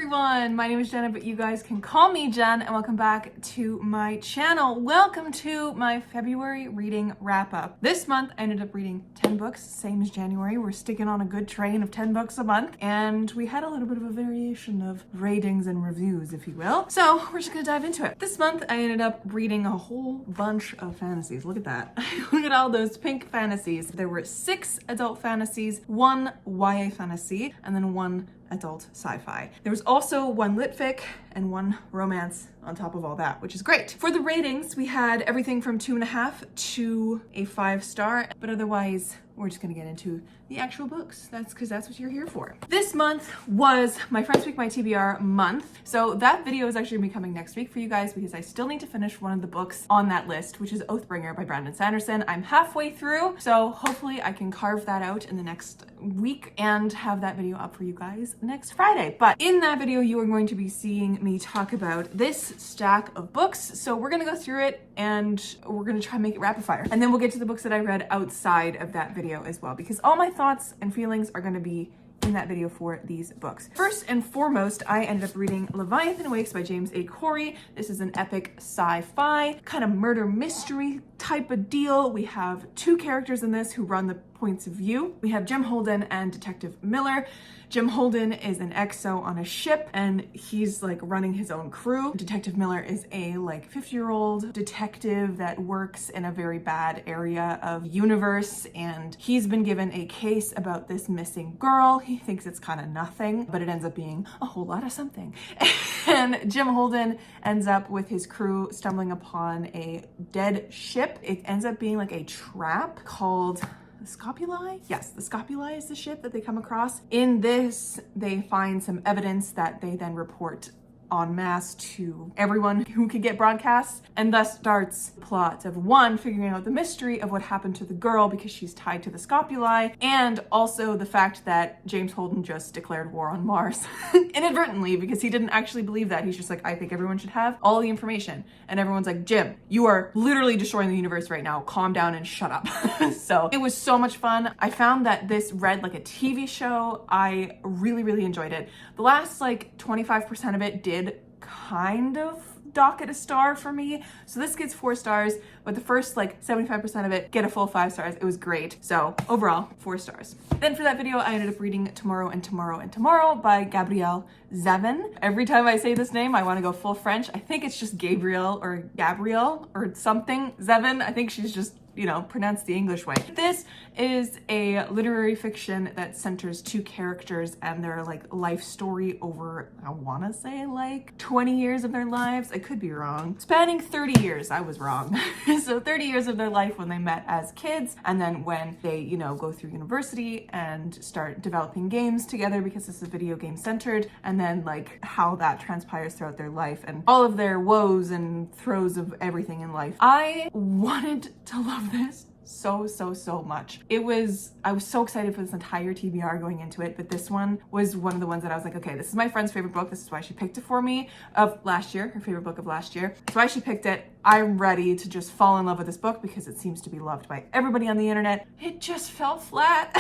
everyone, my name is Jenna, but you guys can call me Jen, and welcome back to my channel. Welcome to my February reading wrap-up. This month I ended up reading 10 books, same as January. We're sticking on a good train of 10 books a month, and we had a little bit of a variation of ratings and reviews, if you will. So we're just gonna dive into it. This month I ended up reading a whole bunch of fantasies. Look at that. Look at all those pink fantasies. There were 6 adult fantasies, 1 YA fantasy, and then 1 adult sci-fi. There was also 1 lit fic and 1 romance on top of all that, which is great. For the ratings, we had everything from 2.5 to a 5-star, but otherwise, we're just gonna get into the actual books. That's because that's what you're here for. This month was my Friends Week, my TBR month. So that video is actually gonna be coming next week for you guys because I still need to finish one of the books on that list, which is Oathbringer by Brandon Sanderson. I'm halfway through, so hopefully I can carve that out in the next week and have that video up for you guys next Friday. But in that video, you are going to be seeing me talk about this stack of books. So we're gonna go through it and we're gonna try and make it rapid fire. And then we'll get to the books that I read outside of that video as well, because all my thoughts and feelings are gonna be in that video for these books. First and foremost, I ended up reading Leviathan Wakes by James A. Corey. This is an epic sci-fi, kind of murder mystery type of deal. We have 2 characters in this who run the points of view. We have Jim Holden and Detective Miller. Jim Holden is an XO on a ship and he's like running his own crew. Detective Miller is a like 50-year-old detective that works in a very bad area of universe, and he's been given a case about this missing girl. He thinks it's kind of nothing, but it ends up being a whole lot of something. And Jim Holden ends up with his crew stumbling upon a dead ship. It ends up being like a trap called the Scopuli? Yes, the Scopuli is the ship that they come across. In this, they find some evidence that they then report en masse to everyone who could get broadcasts, and thus starts the plot of 1, figuring out the mystery of what happened to the girl because she's tied to the Scopuli, and also the fact that James Holden just declared war on Mars inadvertently, because he didn't actually believe that. He's just like, I think everyone should have all the information, and everyone's like, Jim, you are literally destroying the universe right now, calm down and shut up. So it was so much fun. I found that this read like a TV show. I really enjoyed it. The last like 25% of it did kind of dock at a star for me, so this gets 4 stars, but the first like 75% of it get a full 5 stars. It was great. So overall, 4 stars. Then for that video, I ended up reading Tomorrow and Tomorrow and Tomorrow by Gabrielle Zevin. Every time I say this name, I want to go full French. I think it's just Gabrielle or Gabrielle or something Zevin. I think she's just, you know, pronounce the English way. This is a literary fiction that centers 2 characters and their like life story over, I wanna say like 20 years of their lives. I could be wrong. Spanning 30 years, I was wrong. So 30 years of their life when they met as kids, and then when they, you know, go through university and start developing games together because this is video game centered, and then like how that transpires throughout their life and all of their woes and throes of everything in life. I wanted to love this so much. I was so excited for this entire TBR going into it, but this one was one of the ones that I was like, okay, this is my friend's favorite book. This is why she picked it for me of last year, her favorite book of last year. That's why she picked it. I'm ready to just fall in love with this book because it seems to be loved by everybody on the internet. It just fell flat.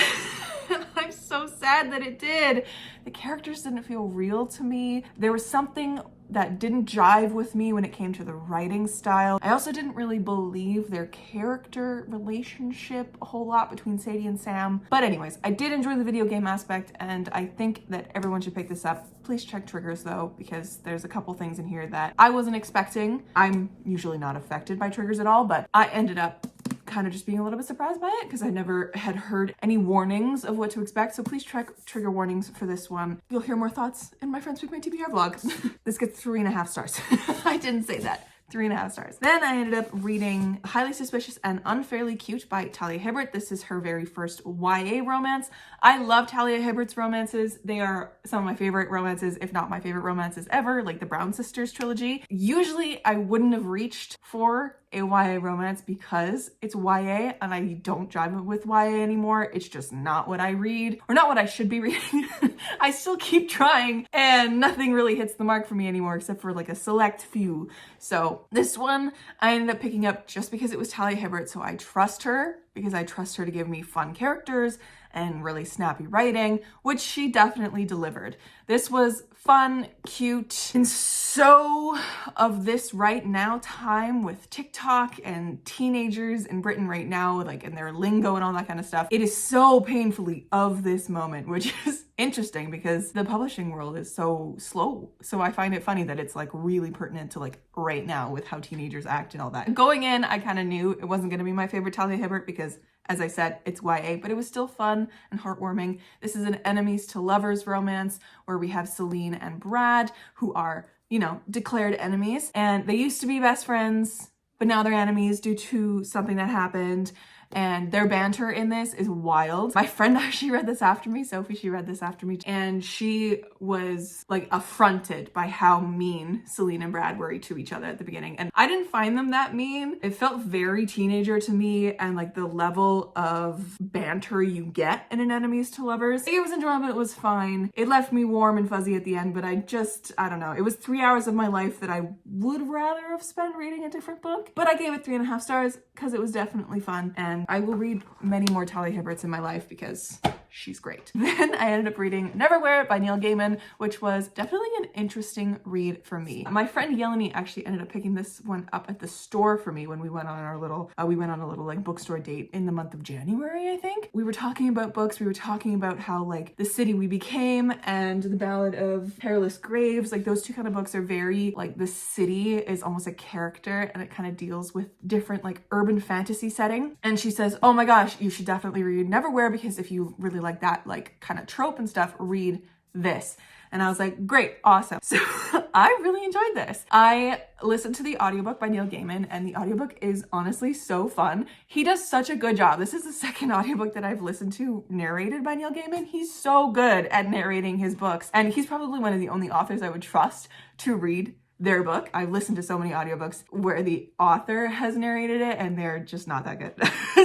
I'm so sad that it did. The characters didn't feel real to me. There was something that didn't jive with me when it came to the writing style. I also didn't really believe their character relationship a whole lot between Sadie and Sam. But anyways, I did enjoy the video game aspect, and I think that everyone should pick this up. Please check triggers though, because there's a couple things in here that I wasn't expecting. I'm usually not affected by triggers at all, but I ended up kind of just being a little bit surprised by it because I never had heard any warnings of what to expect. So please check trigger warnings for this one. You'll hear more thoughts in my Friends Week, my TBR vlog. This gets 3.5 stars. I didn't say that. 3.5 stars. Then I ended up reading Highly Suspicious and Unfairly Cute by Talia Hibbert. This is her very first YA romance. I love Talia Hibbert's romances. They are some of my favorite romances, if not my favorite romances ever, like the Brown Sisters trilogy. Usually I wouldn't have reached for a YA romance because it's YA and I don't jive with YA anymore. It's just not what I read, or not what I should be reading. I still keep trying and nothing really hits the mark for me anymore except for like a select few. So this one I ended up picking up just because it was Talia Hibbert, so I trust her because I trust her to give me fun characters and really snappy writing, which she definitely delivered. This was fun, cute, and so of this right now time with TikTok and teenagers in Britain right now, like in their lingo and all that kind of stuff. It is so painfully of this moment, which is interesting because the publishing world is so slow. So I find it funny that it's like really pertinent to like right now with how teenagers act and all that. Going in, I kind of knew it wasn't going to be my favorite Talia Hibbert because, as I said, it's YA, but it was still fun and heartwarming. This is an enemies to lovers romance where we have Celine and Brad, who are, you know, declared enemies. And they used to be best friends, but now they're enemies due to something that happened. And their banter in this is wild. My friend actually read this after me, Sophie, she read this after me, and she was like affronted by how mean Celine and Brad were to each other at the beginning. And I didn't find them that mean. It felt very teenager to me, and like the level of banter you get in an enemies to lovers. It was enjoyable, it was fine. It left me warm and fuzzy at the end, but I don't know. It was 3 hours of my life that I would rather have spent reading a different book, but I gave it 3.5 stars because it was definitely fun. And I will read many more Talia Hibberts in my life because she's great. Then I ended up reading Neverwhere by Neil Gaiman, which was definitely an interesting read for me. My friend Yeleni actually ended up picking this one up at the store for me when we went on our little, like bookstore date in the month of January, I think. We were talking about books. We were talking about how like The City We Became and The Ballad of Perilous Graves, like those two kind of books are very like the city is almost a character and it kind of deals with different like urban fantasy setting. And she says, oh my gosh, you should definitely read Neverwhere because if you really like that like kind of trope and stuff, read this. And I was like, great, awesome. So I really enjoyed this. I listened to the audiobook by Neil Gaiman and the audiobook is honestly so fun. He does such a good job. This is the second audiobook that I've listened to narrated by Neil Gaiman. He's so good at narrating his books. And he's probably one of the only authors I would trust to read their book. I've listened to so many audiobooks where the author has narrated it and they're just not that good.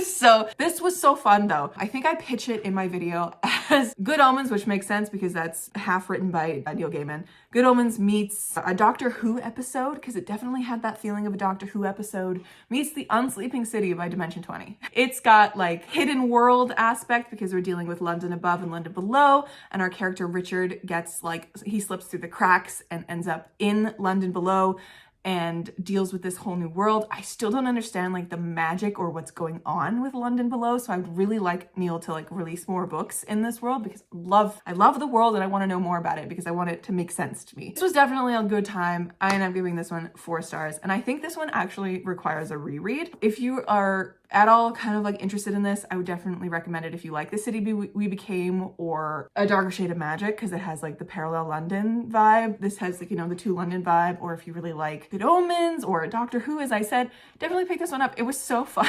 So this was so fun though. I think I pitch it in my video as Good Omens, which makes sense because that's half written by Neil Gaiman. Good Omens meets a Doctor Who episode, because it definitely had that feeling of a Doctor Who episode, meets The Unsleeping City by Dimension 20. It's got like hidden world aspect because we're dealing with London above and London below, and our character Richard gets like, he slips through the cracks and ends up in London below and deals with this whole new world. I still don't understand like the magic or what's going on with London below, so I would really like Neil to like release more books in this world because I love the world and I want to know more about it because I want it to make sense to me. This was definitely a good time. I ended up giving this one 4 stars, and I think this one actually requires a reread. If you are at all kind of like interested in this, I would definitely recommend it if you like The City We Became or A Darker Shade of Magic, because it has like the parallel London vibe. This has like, you know, the Two London vibe. Or if you really like Good Omens or Doctor Who, as I said, definitely pick this one up. It was so fun.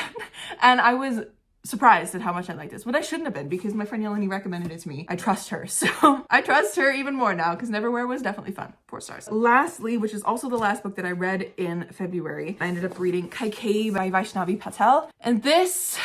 And I was surprised at how much I liked this, but I shouldn't have been because my friend Yeleni recommended it to me. I trust her, so I trust her even more now because Neverwhere was definitely fun. 4 stars. Lastly, which is also the last book that I read in February, I ended up reading Kaikei by Vaishnavi Patel. And this,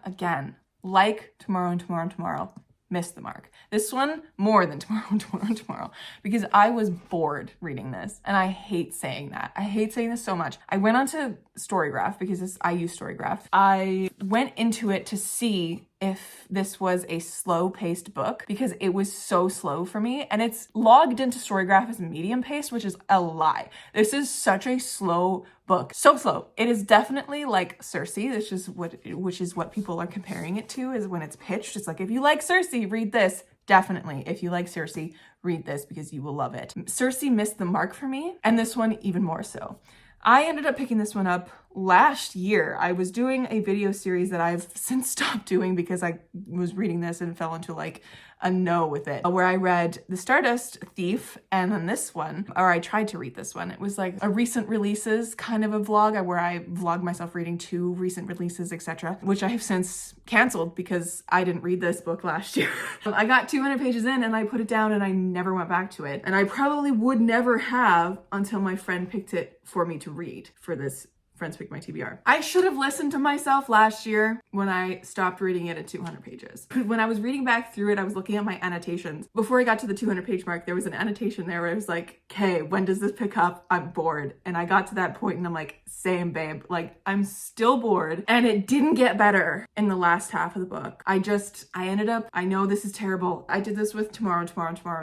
again, like Tomorrow and Tomorrow and Tomorrow, missed the mark. This one more than Tomorrow and Tomorrow and Tomorrow because I was bored reading this, and I hate saying that. I hate saying this so much. I went onto Storygraph because I use Storygraph. I went into it to see if this was a slow-paced book because it was so slow for me, and it's logged into Storygraph as medium-paced, which is a lie. This is such a slow book. So slow. It is definitely like Circe, which is what people are comparing it to, is when it's pitched. It's like, if you like Circe, read this. Definitely. If you like Circe, read this because you will love it. Circe missed the mark for me, and this one even more so. I ended up picking this one up last year. I was doing a video series that I've since stopped doing because I was reading this and fell into like a no with it, where I read The Stardust Thief, and then this one, or I tried to read this one. It was like a recent releases kind of a vlog where I vlog myself reading 2 recent releases, etc., which I have since canceled because I didn't read this book last year. I got 200 pages in and I put it down and I never went back to it. And I probably would never have until my friend picked it for me to read for this Friends Pick My TBR. I should have listened to myself last year when I stopped reading it at 200 pages. When I was reading back through it, I was looking at my annotations. Before I got to the 200 page mark, there was an annotation there where I was like, okay, when does this pick up? I'm bored. And I got to that point and I'm like, same babe, like I'm still bored. And it didn't get better in the last half of the book. I ended up, I know this is terrible. I did this with Tomorrow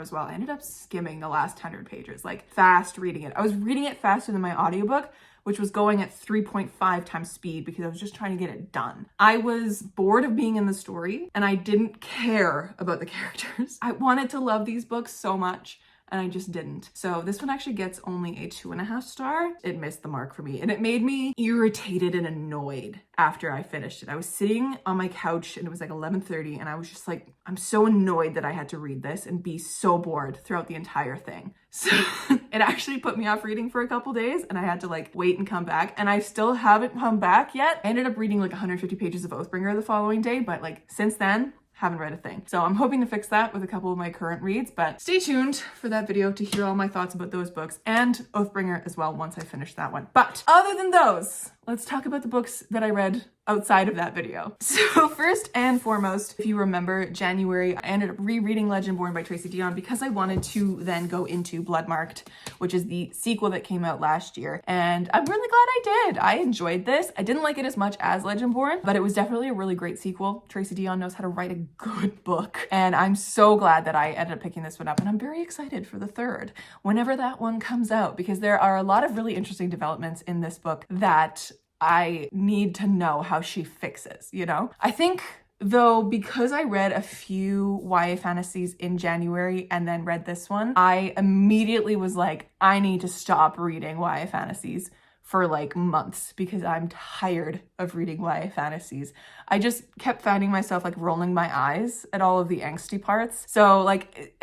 as well. I ended up skimming the last 100 pages, like fast reading it. I was reading it faster than my audiobook, which was going at 3.5 times speed because I was just trying to get it done. I was bored of being in the story and I didn't care about the characters. I wanted to love these books so much and I just didn't. So this one actually gets only a 2.5 star. It missed the mark for me and it made me irritated and annoyed after I finished it. I was sitting on my couch and it was like 11:30 and I was just like, I'm so annoyed that I had to read this and be so bored throughout the entire thing. So it actually put me off reading for a couple days and I had to like wait and come back, and I still haven't come back yet. I ended up reading like 150 pages of Oathbringer the following day, but like since then, haven't read a thing. So I'm hoping to fix that with a couple of my current reads, but stay tuned for that video to hear all my thoughts about those books and Oathbringer as well once I finish that one. But other than those, let's talk about the books that I read outside of that video. So first and foremost, if you remember January, I ended up rereading Legendborn by Tracy Deonn because I wanted to then go into Bloodmarked, which is the sequel that came out last year. And I'm really glad I did. I enjoyed this. I didn't like it as much as Legendborn, but it was definitely a really great sequel. Tracy Deonn knows how to write a good book. And I'm so glad that I ended up picking this one up. And I'm very excited for the third, whenever that one comes out, because there are a lot of really interesting developments in this book that I need to know how she fixes, you know? I think though, because I read a few YA fantasies in January and then read this one, I immediately was like, I need to stop reading YA fantasies for like months because I'm tired of reading YA fantasies. I just kept finding myself like rolling my eyes at all of the angsty parts. So like...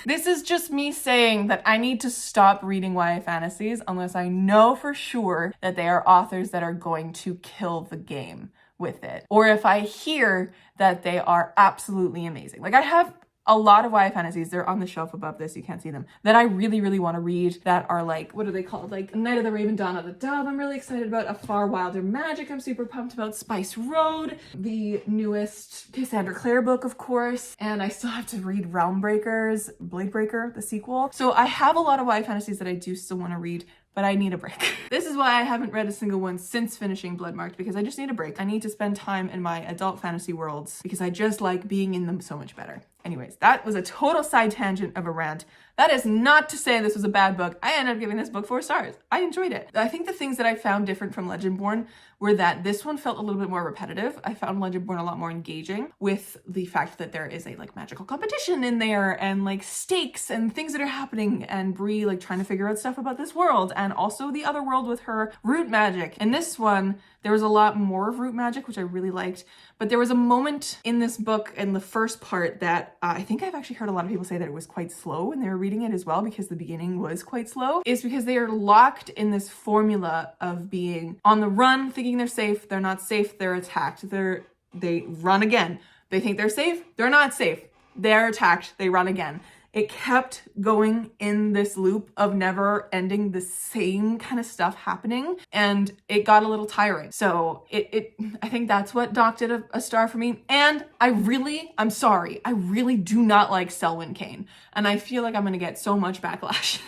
This is just me saying that I need to stop reading YA fantasies unless I know for sure that they are authors that are going to kill the game with it. Or if I hear that they are absolutely amazing. Like I have a lot of YA fantasies, they're on the shelf above this, you can't see them, that I really, really want to read that are like, what are they called? Like Night of the Raven, Dawn of the Dove, I'm really excited about. A Far Wilder Magic, I'm super pumped about. Spice Road, the newest Cassandra Clare book, of course, and I still have to read Realm Breakers, Bladebreaker, the sequel. So I have a lot of YA fantasies that I do still want to read, but I need a break. This is why I haven't read a single one since finishing Bloodmarked, because I just need a break. I need to spend time in my adult fantasy worlds because I just like being in them so much better. Anyways, that was a total side tangent of a rant. That is not to say this was a bad book. I ended up giving this book 4 stars. I enjoyed it. I think the things that I found different from Legendborn were that this one felt a little bit more repetitive. I found Legendborn a lot more engaging with the fact that there is a like magical competition in there and like stakes and things that are happening and Bree like trying to figure out stuff about this world and also the other world with her root magic. In this one, there was a lot more of root magic, which I really liked. But there was a moment in this book in the first part that I think I've actually heard a lot of people say that it was quite slow when they were reading it as well, because the beginning was quite slow. Is because they are locked in this formula of being on the run, thinking they're safe, they're not safe, they're attacked, they run again. They think they're safe, they're not safe, they're attacked, they run again. It kept going in this loop of never ending the same kind of stuff happening, and it got a little tiring. So I think that's what docked it a star for me. And I'm sorry, I really do not like Selwyn Kane, and I feel like I'm gonna get so much backlash.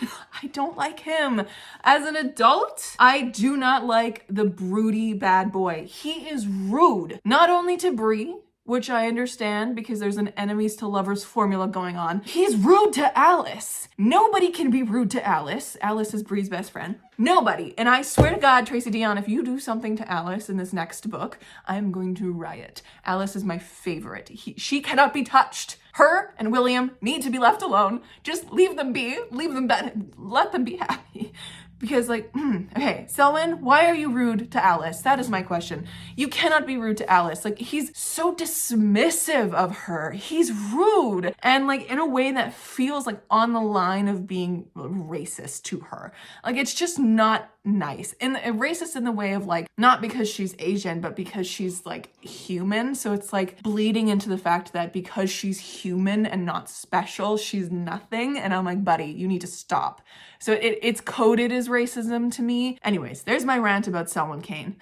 I don't like him. As an adult, I do not like the broody bad boy. He is rude, not only to Bree, which I understand because there's an enemies to lovers formula going on. He's rude to Alice. Nobody can be rude to Alice. Alice is Bree's best friend. Nobody. And I swear to God, Tracy Deonn, if you do something to Alice in this next book, I'm going to riot. Alice is my favorite. She cannot be touched. Her and William need to be left alone. Just leave them be. Leave them be. Let them be happy. Because like, okay, Selwyn, why are you rude to Alice? That is my question. You cannot be rude to Alice. Like, he's so dismissive of her. He's rude. And like, in a way that feels like on the line of being racist to her. Like, it's just not nice. And racist in the way of like, not because she's Asian, but because she's like human. So it's like bleeding into the fact that because she's human and not special, she's nothing. And I'm like, buddy, you need to stop. So it's coded as racism to me. Anyways, there's my rant about Selwyn Kane.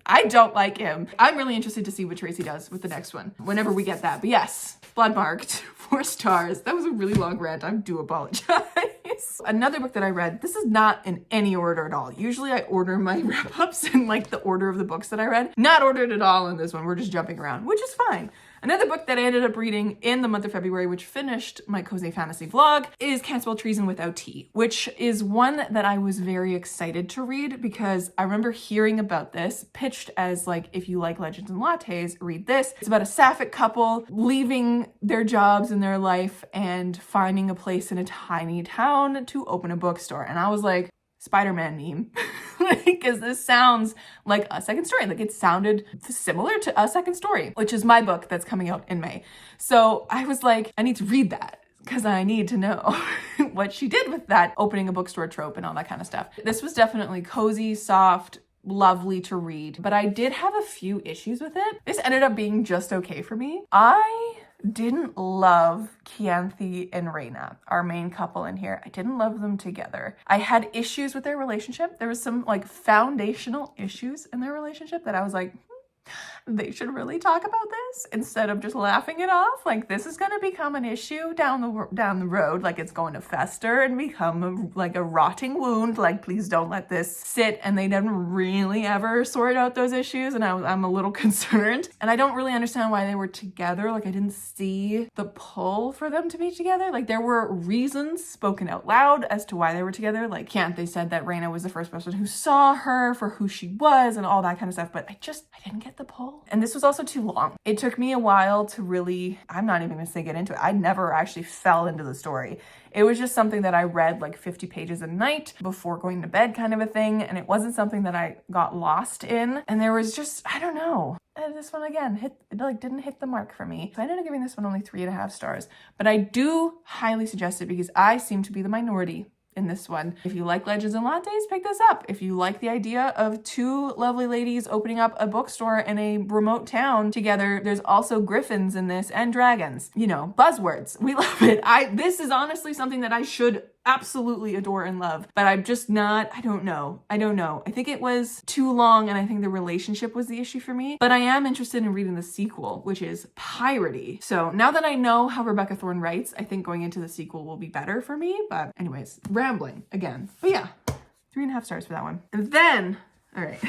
I don't like him. I'm really interested to see what Tracy does with the next one, whenever we get that. But yes, Bloodmarked, 4 stars. That was a really long rant. I do apologize. Another book that I read, this is not in any order at all. Usually I order my wrap-ups in like the order of the books that I read. Not ordered at all in this one. We're just jumping around, which is fine. Another book that I ended up reading in the month of February, which finished my Cozy Fantasy vlog, is Can't Spell Treason Without Tea, which is one that I was very excited to read because I remember hearing about this, pitched as like, if you like Legends and Lattes, read this. It's about a sapphic couple leaving their jobs in their life and finding a place in a tiny town to open a bookstore. And I was like, Spider-Man meme. Because this sounds like A Second Story. Like it sounded similar to A Second Story, which is my book that's coming out in May. So I was like, I need to read that because I need to know what she did with that opening a bookstore trope and all that kind of stuff. This was definitely cozy, soft, lovely to read, but I did have a few issues with it. This ended up being just okay for me. I didn't love Chianthi and Reina, our main couple in here. I didn't love them together. I had issues with their relationship. There was some like foundational issues in their relationship that I was like, they should really talk about this instead of just laughing it off. Like this is going to become an issue down the road. Like it's going to fester and become like a rotting wound. Like please don't let this sit. And they didn't really ever sort out those issues. And I'm a little concerned. And I don't really understand why they were together. Like I didn't see the pull for them to be together. Like there were reasons spoken out loud as to why they were together. Like they said that Reina was the first person who saw her for who she was and all that kind of stuff. But I didn't get the pull. And this was also too long. It took me a while to really, I'm not even gonna say get into it. I never actually fell into the story. It was just something that I read like 50 pages a night before going to bed kind of a thing. And it wasn't something that I got lost in. And there was just, I don't know. This one again, didn't hit the mark for me. So I ended up giving this one only 3.5 stars. But I do highly suggest it because I seem to be the minority in this one. If you like Legends and Lattes, pick this up. If you like the idea of 2 lovely ladies opening up a bookstore in a remote town together, there's also griffins in this and dragons. You know, buzzwords. We love it. This is honestly something that I should absolutely adore and love, but I'm just not, I don't know. I think it was too long and I think the relationship was the issue for me, but I am interested in reading the sequel, which is Piratey. So now that I know how Rebecca Thorne writes, I think going into the sequel will be better for me, but anyways, rambling again. But yeah, 3.5 stars for that one. And then, all right,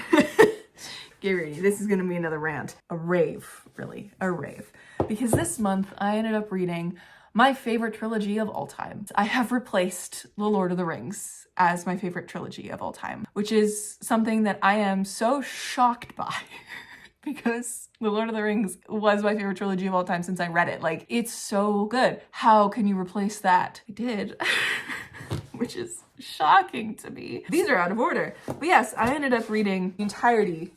get ready. This is gonna be another rant. A rave, really, a rave. Because this month I ended up reading my favorite trilogy of all time. I have replaced The Lord of the Rings as my favorite trilogy of all time, which is something that I am so shocked by because The Lord of the Rings was my favorite trilogy of all time since I read it. Like, it's so good. How can you replace that? I did, which is shocking to me. These are out of order. But yes, I ended up reading the entirety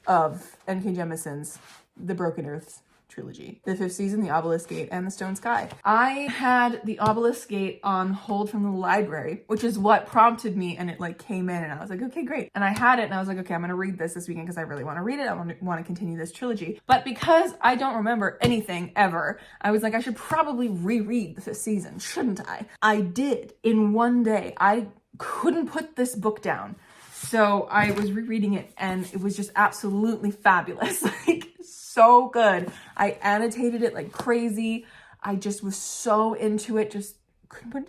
of N.K. Jemisin's The Broken Earths trilogy. The 5th season, The Obelisk Gate, and The Stone Sky. I had The Obelisk Gate on hold from the library, which is what prompted me, and it like came in and I was like, okay, great. And I had it and I was like, okay, I'm gonna read this weekend because I really want to read it. I want to continue this trilogy. But because I don't remember anything ever, I was like, I should probably reread the 5th season, shouldn't I? I did in one day. I couldn't put this book down. So I was rereading it and it was just absolutely fabulous. Like, so good. I annotated it like crazy. I just was so into it. Just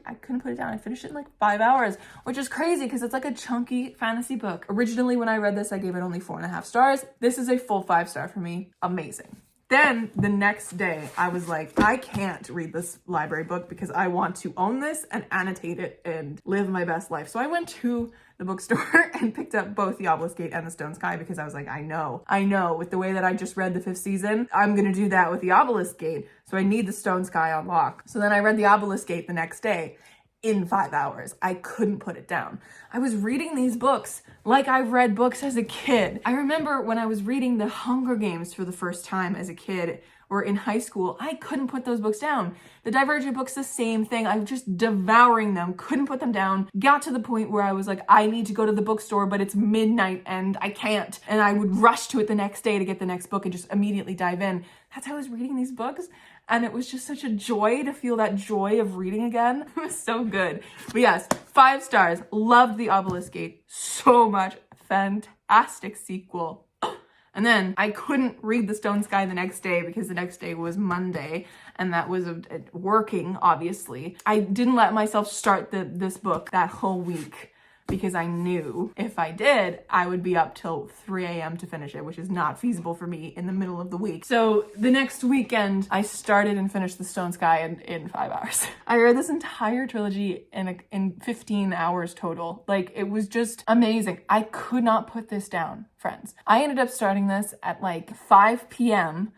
I couldn't put it down. I finished it in like 5 hours, which is crazy because it's like a chunky fantasy book. Originally, when I read this, I gave it only 4.5 stars. This is a full 5 star for me. Amazing. Then the next day, I was like, I can't read this library book because I want to own this and annotate it and live my best life. So I went to the bookstore and picked up both The Obelisk Gate and The Stone Sky because I was like, I know with the way that I just read the 5th season, I'm going to do that with The Obelisk Gate. So I need The Stone Sky on lock. So then I read The Obelisk Gate the next day in 5 hours. I couldn't put it down. I was reading these books like I read books as a kid. I remember when I was reading The Hunger Games for the first time as a kid or in high school, I couldn't put those books down. The Divergent books, the same thing. I was just devouring them, couldn't put them down. Got to the point where I was like, I need to go to the bookstore, but it's midnight and I can't. And I would rush to it the next day to get the next book and just immediately dive in. That's how I was reading these books. And it was just such a joy to feel that joy of reading again. It was so good. But yes, 5 stars. Loved The Obelisk Gate so much. Fantastic sequel. And then I couldn't read The Stone Sky the next day because the next day was Monday, and that was working, obviously. I didn't let myself start this book that whole week because I knew if I did, I would be up till 3 a.m. to finish it, which is not feasible for me in the middle of the week. So the next weekend, I started and finished The Stone Sky in 5 hours. I read this entire trilogy in 15 hours total. Like, it was just amazing. I could not put this down, friends. I ended up starting this at like 5 p.m.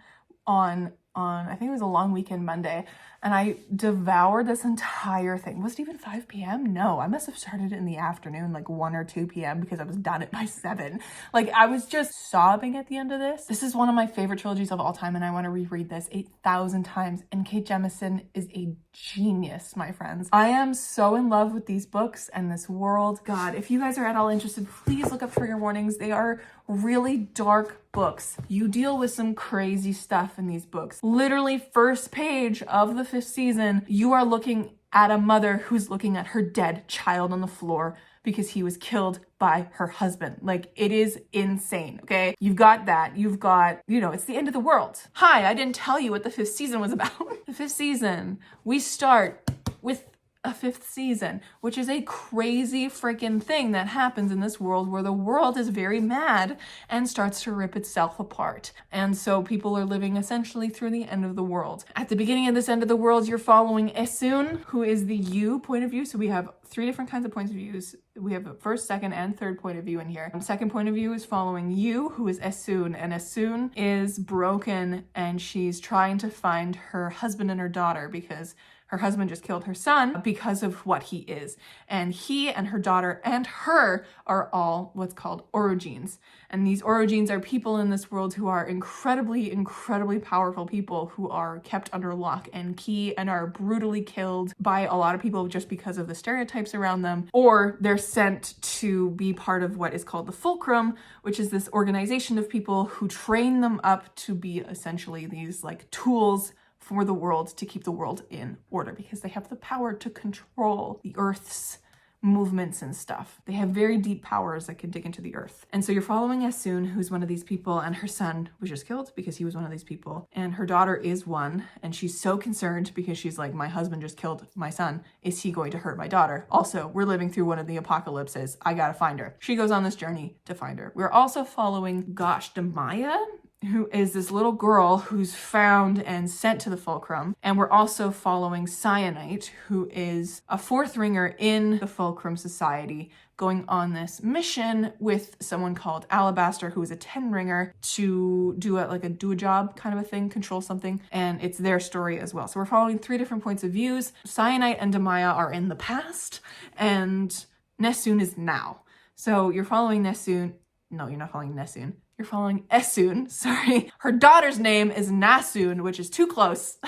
on I think it was a long weekend Monday, and I devoured this entire thing. Was it even 5 p.m.? No, I must have started it in the afternoon, like 1 or 2 p.m. because I was done it by 7. Like, I was just sobbing at the end of this. This is one of my favorite trilogies of all time, and I want to reread this 8,000 times. And Kate Jemisin is a genius, my friends. I am so in love with these books and this world. God, if you guys are at all interested, please look up trigger warnings. They are really dark books. You deal with some crazy stuff in these books. Literally, first page of the 5th season, you are looking at a mother who's looking at her dead child on the floor because he was killed by her husband. Like, it is insane, okay? You've got that. You've got, it's the end of the world. Hi, I didn't tell you what the 5th season was about. The 5th season, we start with a 5th season, which is a crazy freaking thing that happens in this world where the world is very mad and starts to rip itself apart. And so people are living essentially through the end of the world. At the beginning of this end of the world, you're following Esun, who is the you point of view. So we have 3 different kinds of points of views. We have a first, second, and third point of view in here. Second point of view is following you, who is Esun, and Esun is broken and she's trying to find her husband and her daughter because her husband just killed her son because of what he is. And he and her daughter and her are all what's called orogenes. And these orogenes are people in this world who are incredibly, incredibly powerful people who are kept under lock and key and are brutally killed by a lot of people just because of the stereotypes around them. Or they're sent to be part of what is called the Fulcrum, which is this organization of people who train them up to be essentially these like tools for the world to keep the world in order because they have the power to control the Earth's movements and stuff. They have very deep powers that can dig into the earth. And so you're following Esun, who's one of these people, and her son was just killed because he was one of these people. And her daughter is one, and she's so concerned because she's like, my husband just killed my son. Is he going to hurt my daughter? Also, we're living through one of the apocalypses. I gotta find her. She goes on this journey to find her. We're also following Damaya, who is this little girl who's found and sent to the Fulcrum. And we're also following Cyanite, who is a 4th ringer in the Fulcrum Society, going on this mission with someone called Alabaster, who is a 10 ringer, to do a job kind of a thing, control something. And it's their story as well. So we're following 3 different points of views. Cyanite and Damaya are in the past, and Nesun is now. So you're following Nesun. No, you're not following Nesun. You're following Esun, sorry. Her daughter's name is Nasun, which is too close.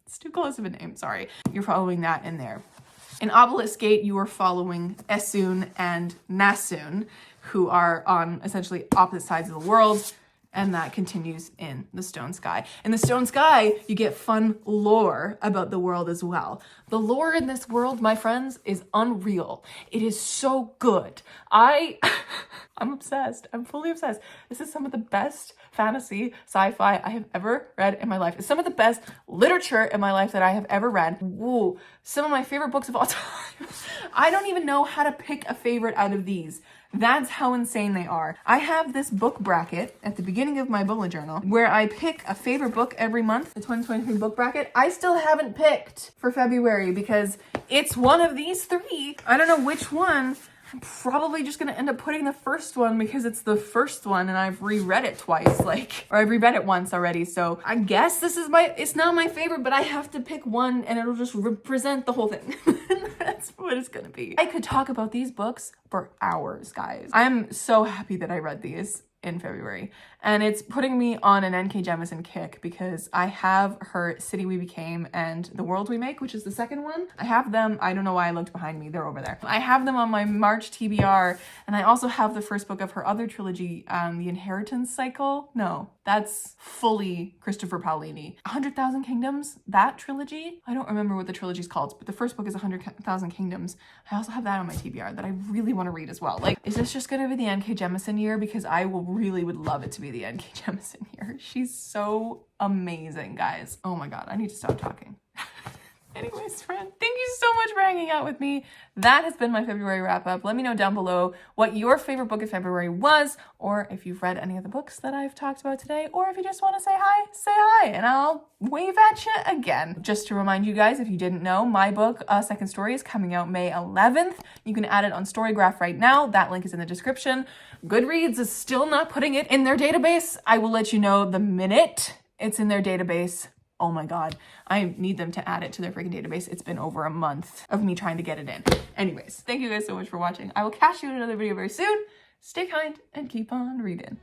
It's too close of a name, sorry. You're following that in there. In Obelisk Gate, you are following Esun and Nasun, who are on essentially opposite sides of the world, and that continues in The Stone Sky. In The Stone Sky, you get fun lore about the world as well. The lore in this world, my friends, is unreal. It is so good. I'm obsessed. I'm fully obsessed. This is some of the best fantasy sci-fi I have ever read in my life. It's some of the best literature in my life that I have ever read. Woo. Some of my favorite books of all time. I don't even know how to pick a favorite out of these. That's how insane they are. I have this book bracket at the beginning of my bullet journal where I pick a favorite book every month, the 2023 book bracket. I still haven't picked for February because it's one of these 3. I don't know which one. I'm probably just gonna end up putting the first one because it's the first one and I've reread it twice, or I've reread it once already. So I guess this is it's not my favorite, but I have to pick one and it'll just represent the whole thing. That's what it's gonna be. I could talk about these books for hours, guys. I'm so happy that I read these. in February. And it's putting me on an N.K. Jemisin kick because I have her City We Became and The World We Make, which is the second one. I have them. I don't know why I looked behind me. They're over there. I have them on my March TBR. And I also have the first book of her other trilogy, The Inheritance Cycle. No, that's fully Christopher Paolini. 100,000 Kingdoms, that trilogy. I don't remember what the trilogy's called, but the first book is 100,000 Kingdoms. I also have that on my TBR that I really want to read as well. Like, is this just going to be the N.K. Jemisin year? Because I would love it to be the N.K. Jemisin year. She's so amazing, guys. Oh my God, I need to stop talking. Anyways, friend, thank you so much for hanging out with me. That has been my February wrap up. Let me know down below what your favorite book of February was, or if you've read any of the books that I've talked about today, or if you just want to say hi, and I'll wave at you again. Just to remind you guys, if you didn't know, my book, Second Story, is coming out May 11th. You can add it on Storygraph right now. That link is in the description. Goodreads is still not putting it in their database. I will let you know the minute it's in their database. Oh my God, I need them to add it to their freaking database. It's been over a month of me trying to get it in. Anyways, thank you guys so much for watching. I will catch you in another video very soon. Stay kind and keep on reading.